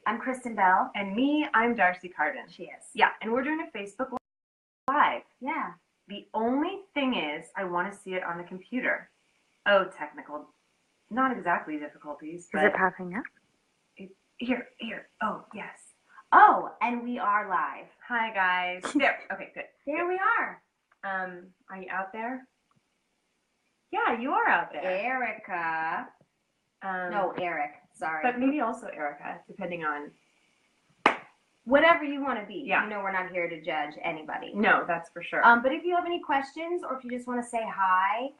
I'm Kristen Bell. And me, I'm Darcy Carden. She is. Yeah, and we're doing a Facebook Live. Yeah. The only thing is, I want to see it on the computer. Oh, technical. Not exactly difficulties, but... Is it popping up? Here. Oh, yes. Oh, and we are live. Hi, guys. There. Okay, good. There we are. Are you out there? Yeah, you are out there. Erica. No, Eric. Sorry. But maybe also Erica, depending on... Whatever you want to be. Yeah. You know we're not here to judge anybody. No, that's for sure. But if you have any questions or if you just want to say hi,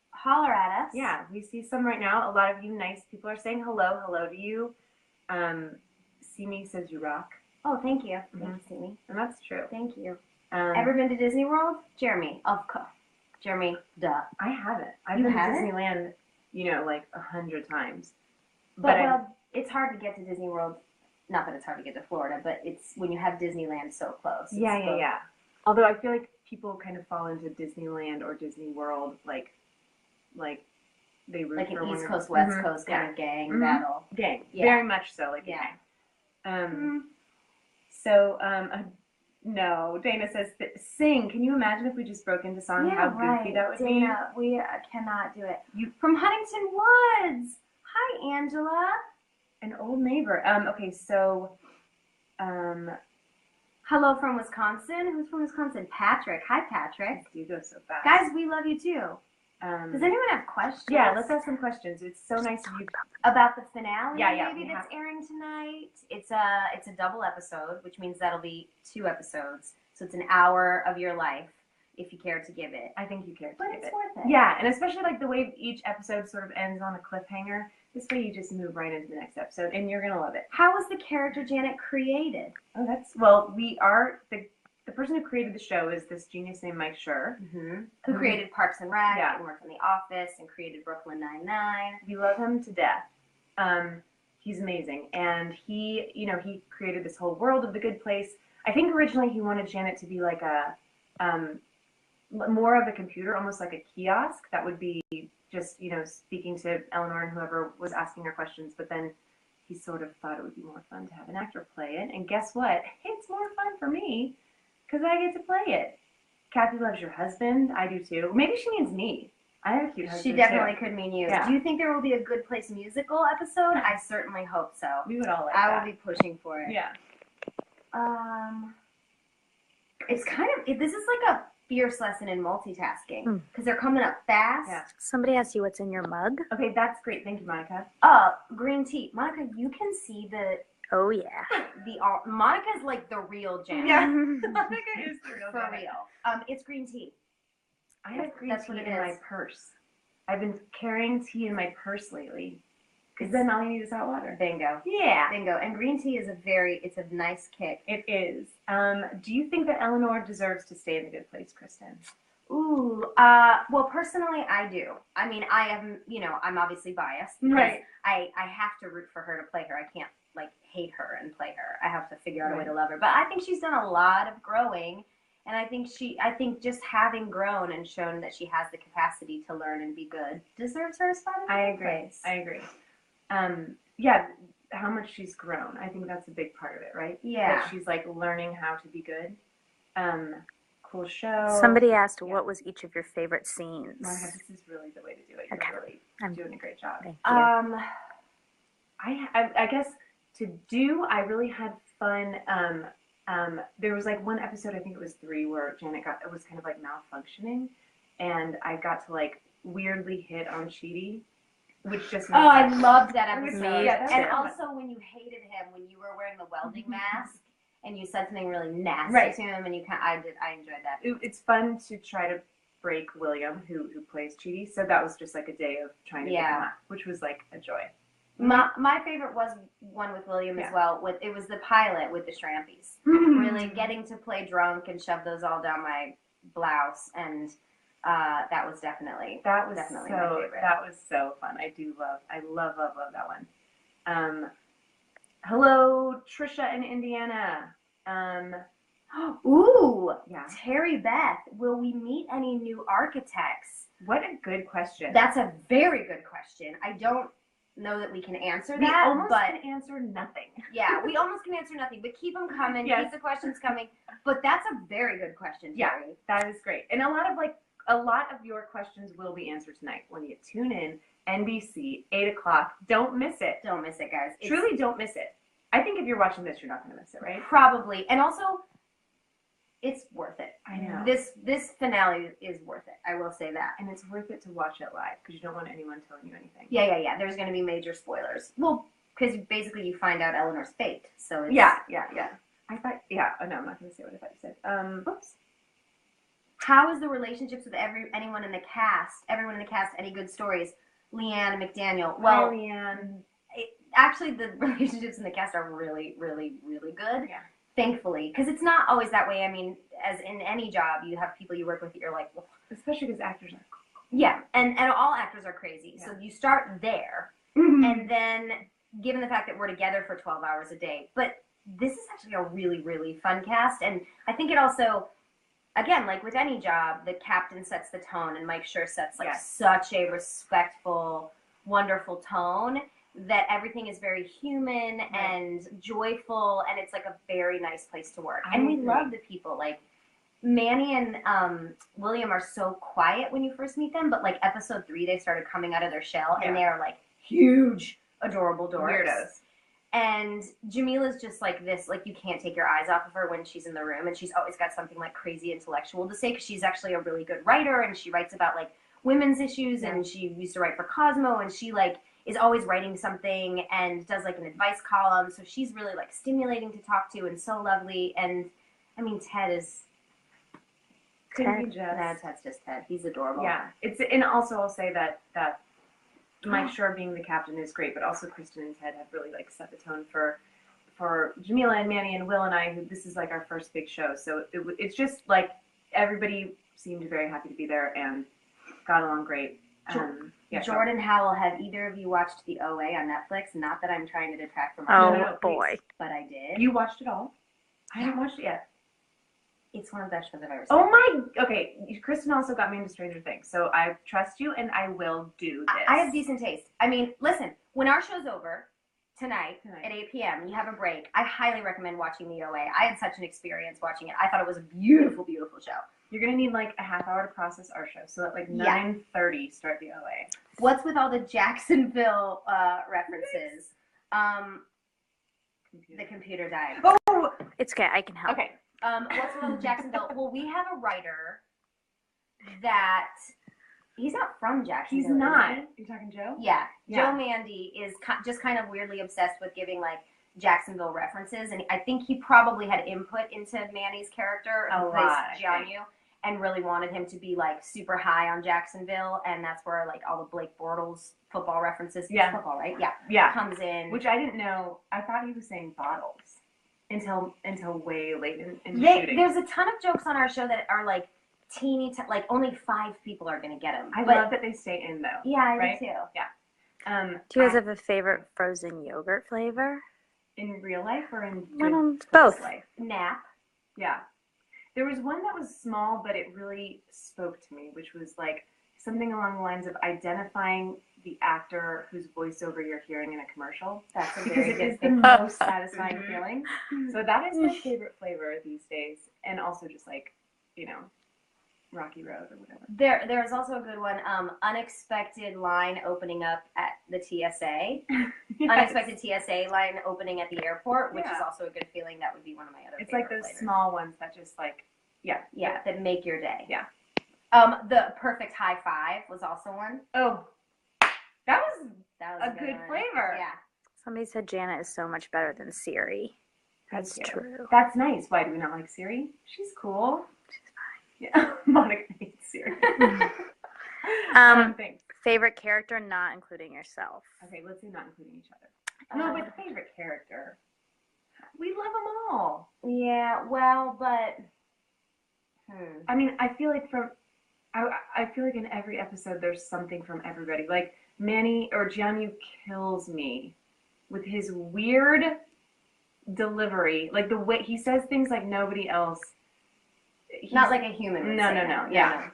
holler at us. Yeah, we see some right now. A lot of you nice people are saying hello. Hello to you. Simi says you rock. Oh, thank you. Mm-hmm. Thank you, Simi. And that's true. Thank you. Ever been to Disney World? Jeremy, of course. Jeremy, duh. I haven't. I've You been haven't? to Disneyland, like 100 times. But it's hard to get to Disney World. Not that it's hard to get to Florida, but it's when you have Disneyland so close. Yeah. Although I feel like people kind of fall into Disneyland or Disney World like they root like for an one East another. Coast, West Coast kind of gang battle. Gang. Yeah. Very much so, like Yeah. a gang. So, no, Dana says, sing. Can you imagine if we just broke into song? How goofy that would be? Dana, we cannot do it. From Huntington Woods. Hi, Angela. An old neighbor. Okay, so, hello from Wisconsin. Who's from Wisconsin? Patrick. Hi, Patrick. you go so fast. Guys, we love you too. Does anyone have questions? Yeah, let's ask some questions. It's so nice of you. About the finale, Yeah, maybe that's airing tonight. It's a double episode, which means that'll be 2 episodes. So it's an hour of your life if you care to give it. I think you care to But give it's it. worth it. Yeah, and especially like the way each episode sort of ends on a cliffhanger. This way you just move right into the next episode, and you're gonna love it. How was the character Janet created? Oh, we are the person who created the show is this genius named Mike Schur, Who created Parks and Rec Yeah. and worked on The Office and created Brooklyn Nine-Nine. We love him to death. He's amazing, and he created this whole world of The Good Place. I think originally he wanted Janet to be like a more of a computer, almost like a kiosk that would be just speaking to Eleanor and whoever was asking her questions. But then he sort of thought it would be more fun to have an actor play it, and guess what? It's more fun for me because I get to play it. Kathy loves your husband. I do too. Maybe she means me. I have a cute husband. She definitely too. could mean you. Yeah. Do you think there will be a Good Place musical episode? I certainly hope so. We would all like I that. will be pushing for it. Yeah. It's kind of this is like a fierce lesson in multitasking because they're coming up fast. Yeah. Somebody asked you what's in your mug. Okay, that's great. Thank you, Monica. Green tea. Monica, you can see Oh, yeah. Monica's like the real Janet. Yeah. Monica is the real For Janet. real. It's green tea. I have green That's tea what it in my is. purse. I've been carrying tea in my purse lately. Because then all you need is hot water. Bingo. Yeah. Bingo. And green tea is it's a nice kick. It is. Do you think that Eleanor deserves to stay in the Good Place, Kristen? Ooh, well, personally, I do. I mean, I am, I'm obviously biased. Because Right. I have to root for her to play her. I can't, hate her and play her. I have to figure out a way to love her. But I think she's done a lot of growing. And I think just having grown and shown that she has the capacity to learn and be good deserves her a spot in the Good Place. I agree. Yeah, how much she's grown. I think that's a big part of it, right? Yeah. That she's, learning how to be good. Cool show. Somebody asked, what was each of your favorite scenes? Monica, this is really the way to do it. Okay. You're really doing a great job. Thank you. I guess I really had fun. There was one episode, I think it was 3, where Janet was kind of malfunctioning, and I got to weirdly hit on Chidi, which just Oh, I loved that episode. Yeah, and also when you hated him when you were wearing the welding mask and you said something really nasty to him, and I enjoyed that. It's fun to try to break William, who plays Chidi. So that was just a day of trying to get him out, which was a joy. My favorite was one with William as well. It was the pilot with the Shrampies. Really getting to play drunk and shove those all down my blouse, and that was definitely my favorite. That was so fun. I love that one. Hello, Trisha in Indiana. Ooh, Yeah. Terry Beth, will we meet any new architects? What a good question. That's a very good question. I don't know that we can answer We that, almost but can answer nothing. yeah, we almost can answer nothing. But keep them coming. Yes. Keep the questions coming. But that's a very good question, Terry. That is great. And a lot of your questions will be answered tonight when you tune in. NBC, 8 o'clock. Don't miss it. Don't miss it, guys. Truly don't miss it. I think if you're watching this, you're not going to miss it, right? Probably. And also, it's worth it. I know. This finale is worth it. I will say that. And it's worth it to watch it live because you don't want anyone telling you anything. Yeah. There's going to be major spoilers. Well, because basically you find out Eleanor's fate. So it's... Yeah. I thought, oh, no, I'm not going to say what I thought you said. Oops. How is the relationships with everyone in the cast? Everyone in the cast, any good stories? Leanne and McDaniel. Well, Leanne. Actually, the relationships in the cast are really, really, really good. Yeah. Thankfully, because it's not always that way. I mean, as in any job, you have people you work with that you're like, well, especially because actors are. Yeah, and all actors are crazy. Yeah. So you start there, and then given the fact that we're together for 12 hours a day, but this is actually a really, really fun cast, and I think it also, again, like with any job, the captain sets the tone, and Mike Schur sets like such a respectful, wonderful tone that everything is very human and joyful, and it's like a very nice place to work. And we love the people. Like Manny and William are so quiet when you first meet them, but like episode 3, they started coming out of their shell, and they are like huge, adorable dorks. Weirdos. And Jamila's just like this, like you can't take your eyes off of her when she's in the room, and she's always got something like crazy intellectual to say because she's actually a really good writer, and she writes about like women's issues, and she used to write for Cosmo, and she like is always writing something and does like an advice column, so she's really like stimulating to talk to and so lovely. And I mean, Ted is Ted's just Ted. He's adorable. Yeah, and also I'll say that Mike Schur being the captain is great, but also Kristen and Ted have really like set the tone for Jamila and Manny and Will and I, who this is like our first big show. So it's just like everybody seemed very happy to be there and got along great. Jordan Howell, have either of you watched the OA on Netflix? Not that I'm trying to detract from boy. But I did. You watched it all? I haven't watched it yet. It's one of the best shows I've ever seen. Oh my, okay. Kristen also got me into Stranger Things, so I trust you and I will do this. I have decent taste. I mean, listen, when our show's over tonight at 8 p.m. and you have a break, I highly recommend watching the OA. I had such an experience watching it. I thought it was a beautiful, beautiful show. You're going to need like a half hour to process our show, so at like 9:30 start the OA. What's with all the Jacksonville references? The computer died. Oh! It's okay, I can help. Okay. What's with all the Jacksonville? Well, we have a writer that he's not from Jacksonville. He's not. You're talking Joe? Yeah. Joe Mandy is just kind of weirdly obsessed with giving like Jacksonville references, and I think he probably had input into Manny's character who plays Jianyu, and really wanted him to be like super high on Jacksonville, and that's where like all the Blake Bortles football references, football, right? Yeah, comes in. Which I didn't know. I thought he was saying bottles until way late in shooting. There's a ton of jokes on our show that are like teeny, like only 5 people are gonna get them. I love that they stay in though. Yeah, I do too. Yeah. Do you guys have a favorite frozen yogurt flavor? In real life or in both? Life? Nap. Yeah. There was one that was small, but it really spoke to me, which was like something along the lines of identifying the actor whose voiceover you're hearing in a commercial. That's a because very it good is thing. the most satisfying feeling. So that is my favorite flavor these days, and also just like, Rocky Road or whatever. There is also a good one. Unexpected line opening up at the TSA. Yes. Unexpected TSA line opening at the airport, which is also a good feeling. That would be one of my other. It's like those flavors. Small ones that just like, that make your day. Yeah. The perfect high five was also one. Oh, that was a good one. Flavor. Yeah. Somebody said Janet is so much better than Siri. That's true. That's nice. Why do we not like Siri? She's cool. She's fine. Yeah. Monica hates Siri. Thanks. Favorite character, not including yourself. Okay, let's say not including each other. No, but favorite character. We love them all. Yeah. Well, but. I mean, I feel like in every episode there's something from everybody. Like Manny or Jianyu kills me with his weird delivery, like the way he says things like nobody else. Not like a human would say. No. Yeah.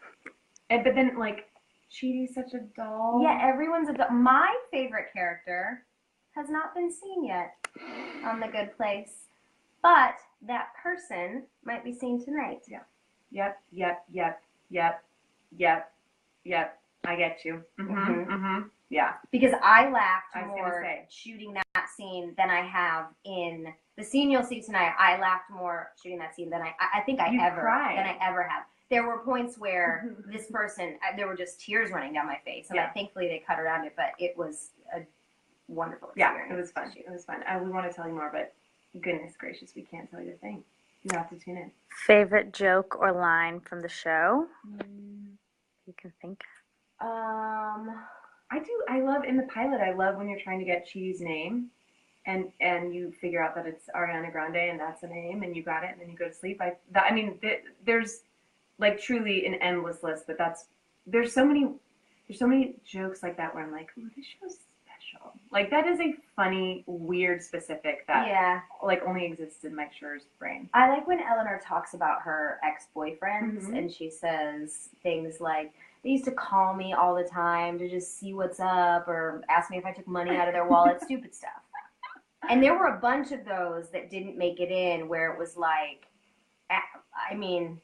But then like Chidi's such a doll. Yeah, everyone's my favorite character has not been seen yet on The Good Place, but that person might be seen tonight. Yep. I get you. Yeah. Because I laughed I was more gonna say. shooting that scene than I have in the scene you'll see tonight. I laughed more shooting that scene than I think I ever have. There were points where this person, there were just tears running down my face, and thankfully they cut around it. But it was a wonderful experience. Yeah, it was fun. It was fun. We want to tell you more, but goodness gracious, we can't tell you a thing. You have to tune in. Favorite joke or line from the show? You can think. I love in the pilot. I love when you're trying to get Chidi's name, and you figure out that it's Ariana Grande, and that's a name, and you got it, and then you go to sleep. There's like truly an endless list, but there's so many jokes like that where I'm like, ooh, this show's special. Like that is a funny, weird, specific that like only exists in Mike Schur's brain. I like when Eleanor talks about her ex-boyfriends, and she says things like, they used to call me all the time to just see what's up or ask me if I took money out of their wallet, stupid stuff. And there were a bunch of those that didn't make it in where it was like, I mean,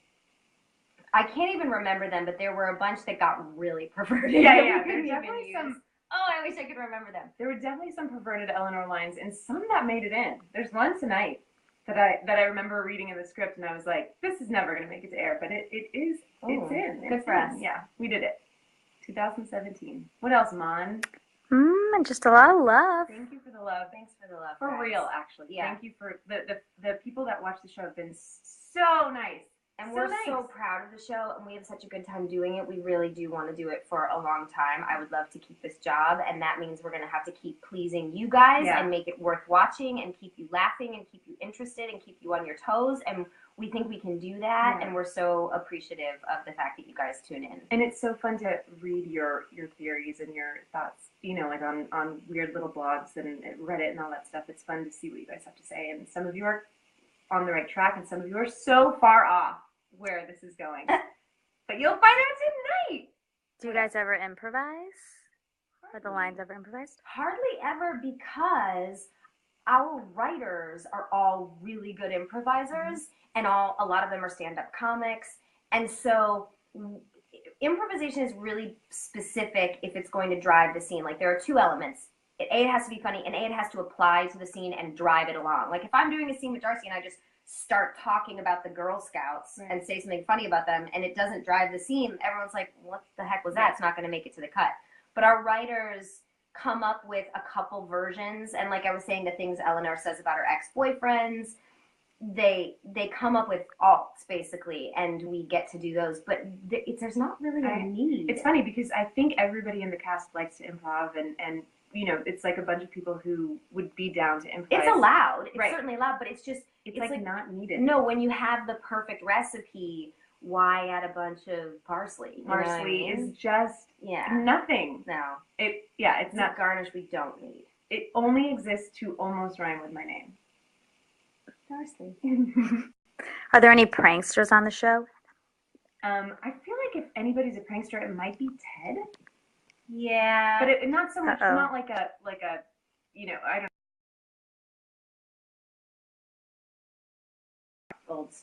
I can't even remember them, but there were a bunch that got really perverted. Yeah. There's definitely some. Oh, I wish I could remember them. There were definitely some perverted Eleanor lines, and some that made it in. There's one tonight that I remember reading in the script, and I was like, this is never going to make it to air, but it is. It's in. Good for us. Yeah, we did it. 2017. What else, Mon? Just a lot of love. Thank you for the love. Thanks for the love. For guys. real, actually. Yeah. Thank you for the people that watch the show have been so nice. And we're so proud of the show, and we have such a good time doing it. We really do want to do it for a long time. I would love to keep this job, and that means we're going to have to keep pleasing you guys and make it worth watching and keep you laughing and keep you interested and keep you on your toes. And we think we can do that, and we're so appreciative of the fact that you guys tune in. And it's so fun to read your theories and your thoughts, like on weird little blogs and Reddit and all that stuff. It's fun to see what you guys have to say. And some of you are on the right track, and some of you are so far off where this is going. But you'll find out tonight. Do you guys ever improvise? Are the lines ever improvised? Hardly ever, because our writers are all really good improvisers, and a lot of them are stand-up comics. And so improvisation is really specific if it's going to drive the scene. Like there are two elements. It has to be funny, and it has to apply to the scene and drive it along. Like if I'm doing a scene with Darcy and I just start talking about the Girl Scouts and say something funny about them, and it doesn't drive the scene, everyone's like, what the heck was that? It's not going to make it to the cut. But our writers come up with a couple versions, and like I was saying, the things Eleanor says about her ex-boyfriends, they come up with alts, basically, and we get to do those. But there's not really a need. It's funny, because I think everybody in the cast likes to improv, and it's like a bunch of people who would be down to improvise. It's allowed. It's certainly allowed, but it's just... It's like not needed. No, when you have the perfect recipe, why add a bunch of parsley? Parsley is just nothing. No. It's not garnish we don't need. It only exists to almost rhyme with my name. Parsley. Are there any pranksters on the show? I feel like if anybody's a prankster, it might be Ted. Yeah. But not so much, not like a, I don't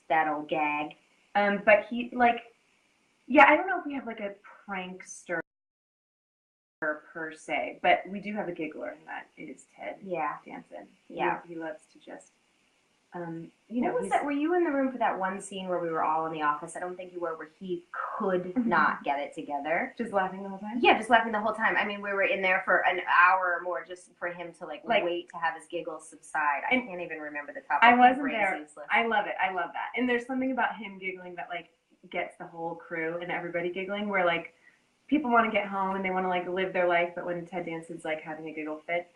that old gag. But he, I don't know if we have like a prankster per se, but we do have a giggler, and that is Ted Danson. Yeah. He loves to just, What was that? Were you in the room for that one scene where we were all in the office? I don't think you were, where he could not get it together. Just laughing the whole time? Yeah, just laughing the whole time. I mean, we were in there for an hour or more just for him to wait to have his giggles subside. I can't even remember the topic. I wasn't there. I love it. I love that. And there's something about him giggling that gets the whole crew and everybody giggling, where people want to get home and they want to live their life, but when Ted Danson's having a giggle fit,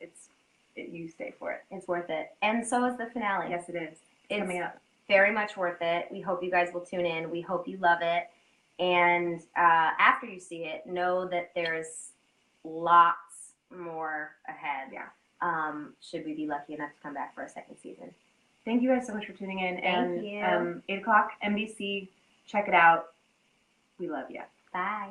you stay for it. It's worth it. And so is the finale. Yes, it is. It's coming up. Very much worth it. We hope you guys will tune in. We hope you love it. And after you see it, know that there's lots more ahead. Yeah. Should we be lucky enough to come back for a second season. Thank you guys so much for tuning in. Thank you. 8 o'clock, NBC. Check it out. We love you. Bye.